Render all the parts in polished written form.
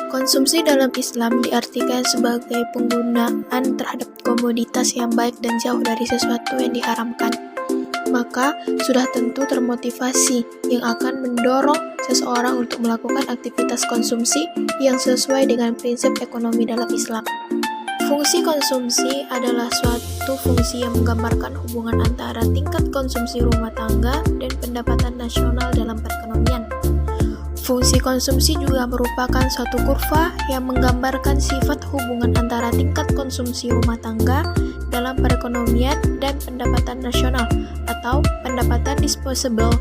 Konsumsi dalam Islam diartikan sebagai penggunaan terhadap komoditas yang baik dan jauh dari sesuatu yang diharamkan. Maka, sudah tentu termotivasi yang akan mendorong seseorang untuk melakukan aktivitas konsumsi yang sesuai dengan prinsip ekonomi dalam Islam. Fungsi konsumsi adalah suatu fungsi yang menggambarkan hubungan antara tingkat konsumsi rumah tangga dan pendapatan nasional dalam perekonomian. Fungsi konsumsi juga merupakan suatu kurva yang menggambarkan sifat hubungan antara tingkat konsumsi rumah tangga dalam perekonomian dan pendapatan nasional atau pendapatan disposable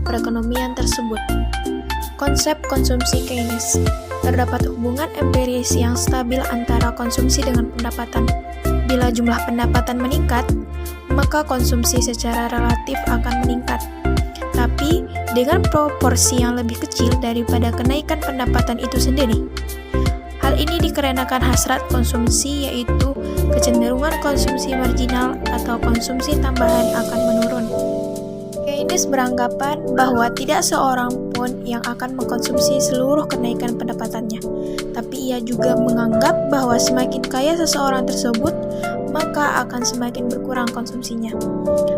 perekonomian tersebut. Konsep konsumsi Keynes. Terdapat hubungan empiris yang stabil antara konsumsi dengan pendapatan. Bila jumlah pendapatan meningkat, maka konsumsi secara relatif akan meningkat. Tapi dengan proporsi yang lebih kecil daripada kenaikan pendapatan itu sendiri. Hal ini dikarenakan hasrat konsumsi, yaitu kecenderungan konsumsi marginal atau konsumsi tambahan akan menurun. Keynes beranggapan bahwa tidak seorang pun yang akan mengkonsumsi seluruh kenaikan pendapatannya, tapi ia juga menganggap bahwa semakin kaya seseorang tersebut, maka akan semakin berkurang konsumsinya.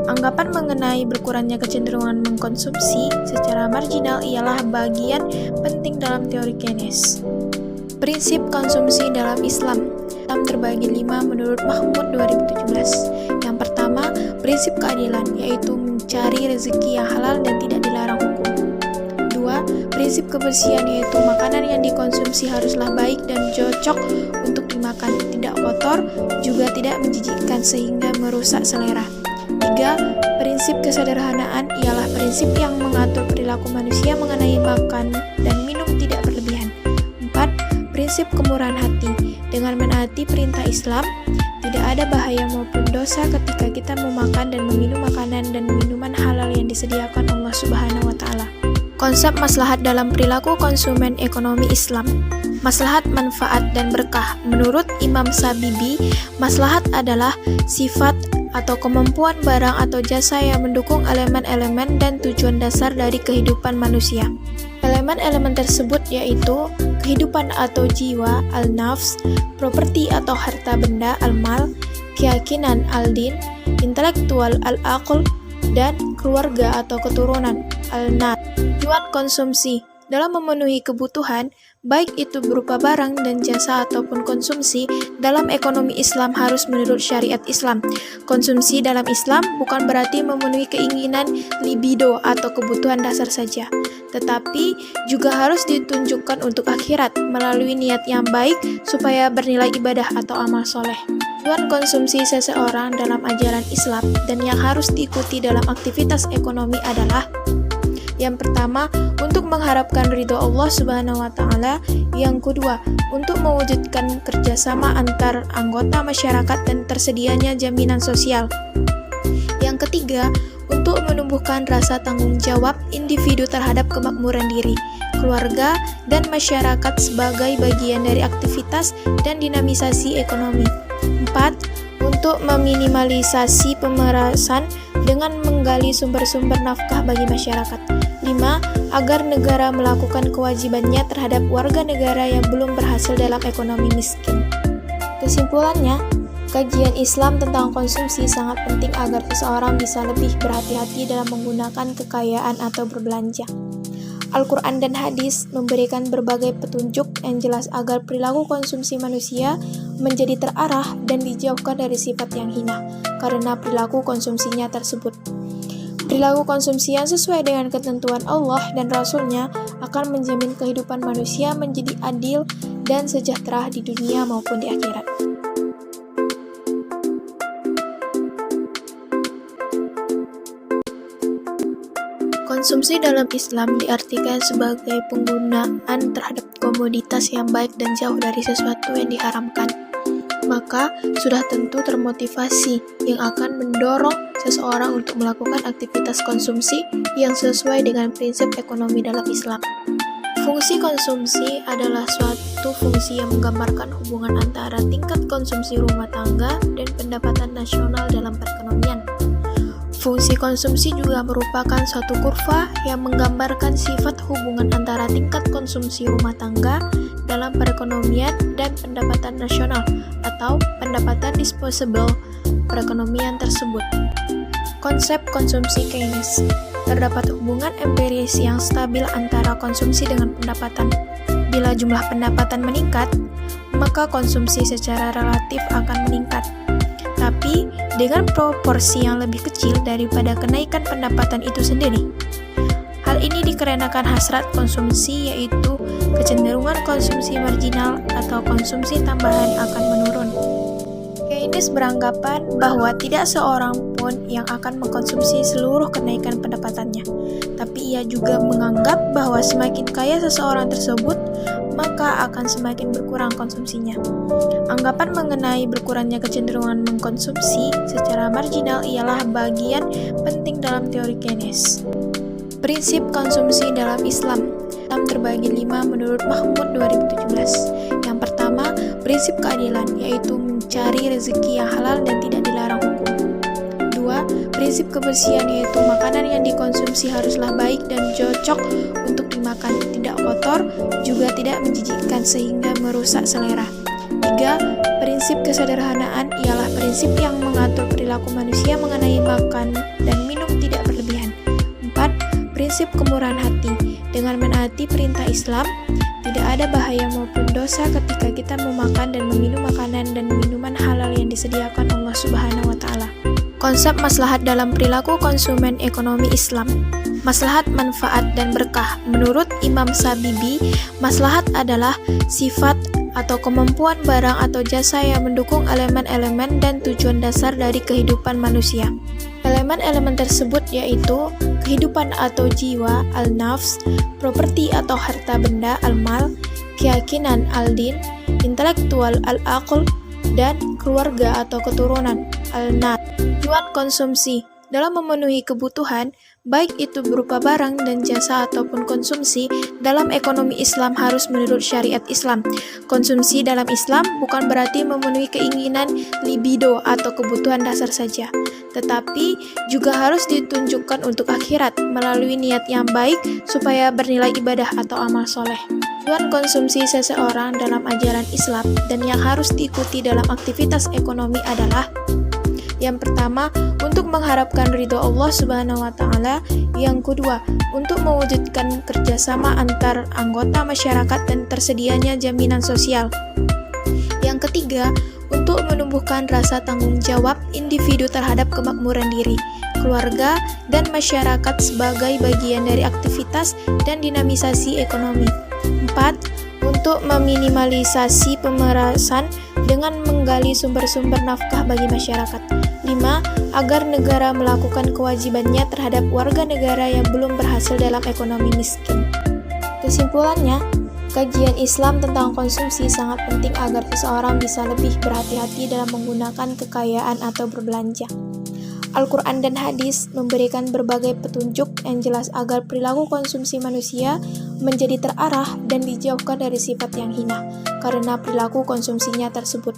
Anggapan mengenai berkurangnya kecenderungan mengkonsumsi secara marginal ialah bagian penting dalam teori Keynes. Prinsip konsumsi dalam Islam terbagi 5 menurut Mahmud 2017. Yang pertama, prinsip keadilan, yaitu mencari rezeki yang halal dan tidak dilarang hukum. 2. Prinsip kebersihan, yaitu makanan yang dikonsumsi haruslah baik dan cocok untuk dimakan, tidak kotor, juga tidak menjijikkan sehingga merusak selera. 3. Prinsip kesederhanaan ialah prinsip yang mengatur perilaku manusia mengenai makan dan minum tidak berlebihan. 4. Prinsip kemurahan hati. Dengan menaati perintah Islam, tidak ada bahaya maupun dosa ketika kita memakan dan meminum makanan dan minuman halal yang disediakan Allah Subhanahu wa Ta'ala. Konsep maslahat dalam perilaku konsumen ekonomi Islam. Maslahat, manfaat, dan berkah. Menurut Imam Sabibi, maslahat adalah sifat atau kemampuan barang atau jasa yang mendukung elemen-elemen dan tujuan dasar dari kehidupan manusia. Elemen-elemen tersebut yaitu kehidupan atau jiwa, al-nafs, properti atau harta benda, al-mal, keyakinan, al-din, intelektual, al-aql, dan keluarga atau keturunan, al-nas. Tujuan konsumsi dalam memenuhi kebutuhan, baik itu berupa barang dan jasa ataupun konsumsi, dalam ekonomi Islam harus menurut syariat Islam. Konsumsi dalam Islam bukan berarti memenuhi keinginan libido atau kebutuhan dasar saja, tetapi juga harus ditunjukkan untuk akhirat melalui niat yang baik supaya bernilai ibadah atau amal soleh. Tujuan konsumsi seseorang dalam ajaran Islam dan yang harus diikuti dalam aktivitas ekonomi adalah: yang pertama, untuk mengharapkan ridho Allah Subhanahu wa Ta'ala. Yang kedua, untuk mewujudkan kerjasama antar anggota masyarakat dan tersedianya jaminan sosial. Yang ketiga, untuk menumbuhkan rasa tanggung jawab individu terhadap kemakmuran diri, keluarga, dan masyarakat sebagai bagian dari aktivitas dan dinamisasi ekonomi. 4. Untuk meminimalisasi pemerasan dengan menggali sumber-sumber nafkah bagi masyarakat. 5. Agar negara melakukan kewajibannya terhadap warga negara yang belum berhasil dalam ekonomi miskin. Kesimpulannya, kajian Islam tentang konsumsi sangat penting agar seseorang bisa lebih berhati-hati dalam menggunakan kekayaan atau berbelanja. Al-Quran dan hadis memberikan berbagai petunjuk yang jelas agar perilaku konsumsi manusia menjadi terarah dan dijauhkan dari sifat yang hina karena perilaku konsumsinya tersebut. Perilaku konsumsi yang sesuai dengan ketentuan Allah dan Rasul-Nya akan menjamin kehidupan manusia menjadi adil dan sejahtera di dunia maupun di akhirat. Konsumsi dalam Islam diartikan sebagai penggunaan terhadap komoditas yang baik dan jauh dari sesuatu yang diharamkan. Maka, sudah tentu termotivasi yang akan mendorong seseorang untuk melakukan aktivitas konsumsi yang sesuai dengan prinsip ekonomi dalam Islam. Fungsi konsumsi adalah suatu fungsi yang menggambarkan hubungan antara tingkat konsumsi rumah tangga dan pendapatan nasional dalam perekonomian. Fungsi konsumsi juga merupakan suatu kurva yang menggambarkan sifat hubungan antara tingkat konsumsi rumah tangga dalam perekonomian dan pendapatan nasional atau pendapatan disposable perekonomian tersebut. Konsep konsumsi Keynes. Terdapat hubungan empiris yang stabil antara konsumsi dengan pendapatan. Bila jumlah pendapatan meningkat, maka konsumsi secara relatif akan meningkat. Tapi dengan proporsi yang lebih kecil daripada kenaikan pendapatan itu sendiri. Hal ini dikarenakan hasrat konsumsi, yaitu kecenderungan konsumsi marginal atau konsumsi tambahan akan menurun. Keynes beranggapan bahwa tidak seorang pun yang akan mengkonsumsi seluruh kenaikan pendapatannya, tapi ia juga menganggap bahwa semakin kaya seseorang tersebut, maka akan semakin berkurang konsumsinya. Anggapan mengenai berkurangnya kecenderungan mengkonsumsi secara marginal ialah bagian penting dalam teori Keynes. Prinsip konsumsi dalam Islam. Islam terbagi 5 menurut Mahmud 2017. Yang pertama, prinsip keadilan, yaitu mencari rezeki yang halal dan tidak dilarang hukum. 2. Prinsip kebersihan, yaitu makanan yang dikonsumsi haruslah baik dan cocok untuk dimakan, tidak kotor, juga tidak menjijikkan sehingga merusak selera. 3. Prinsip kesederhanaan ialah prinsip yang mengatur perilaku manusia mengenai makan dan minum tidak berlebihan. 4. Prinsip kemurahan hati. Dengan menaati perintah Islam, tidak ada bahaya maupun dosa ketika kita memakan dan meminum makanan dan minuman halal yang disediakan Allah Subhanahu wa Ta'ala. Konsep maslahat dalam perilaku konsumen ekonomi Islam. Maslahat, manfaat, dan berkah. Menurut Imam Sabibi, maslahat adalah sifat atau kemampuan barang atau jasa yang mendukung elemen-elemen dan tujuan dasar dari kehidupan manusia. Elemen-elemen tersebut yaitu kehidupan atau jiwa, al-nafs, properti atau harta benda, al-mal, keyakinan, al-din, intelektual, al-aql, dan keluarga atau keturunan, al-nas. Tujuan konsumsi. Dalam memenuhi kebutuhan, baik itu berupa barang dan jasa ataupun konsumsi, dalam ekonomi Islam harus menurut syariat Islam. Konsumsi dalam Islam bukan berarti memenuhi keinginan libido atau kebutuhan dasar saja, tetapi juga harus ditunjukkan untuk akhirat melalui niat yang baik supaya bernilai ibadah atau amal soleh. Tujuan konsumsi seseorang dalam ajaran Islam dan yang harus diikuti dalam aktivitas ekonomi adalah: yang pertama, untuk mengharapkan ridho Allah Subhanahu wa Ta'ala. Yang kedua, untuk mewujudkan kerjasama antar anggota masyarakat dan tersedianya jaminan sosial. Yang ketiga, untuk menumbuhkan rasa tanggung jawab individu terhadap kemakmuran diri, keluarga, dan masyarakat sebagai bagian dari aktivitas dan dinamisasi ekonomi. 4. Untuk meminimalisasi pemerasan dengan menggali sumber-sumber nafkah bagi masyarakat. 5. Agar negara melakukan kewajibannya terhadap warga negara yang belum berhasil dalam ekonomi miskin. Kesimpulannya, kajian Islam tentang konsumsi sangat penting agar seseorang bisa lebih berhati-hati dalam menggunakan kekayaan atau berbelanja. Al-Quran dan hadis memberikan berbagai petunjuk yang jelas agar perilaku konsumsi manusia menjadi terarah dan dijauhkan dari sifat yang hina karena perilaku konsumsinya tersebut.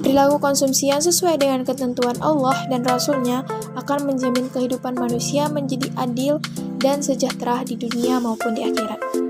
Perilaku konsumsi yang sesuai dengan ketentuan Allah dan Rasul-Nya akan menjamin kehidupan manusia menjadi adil dan sejahtera di dunia maupun di akhirat.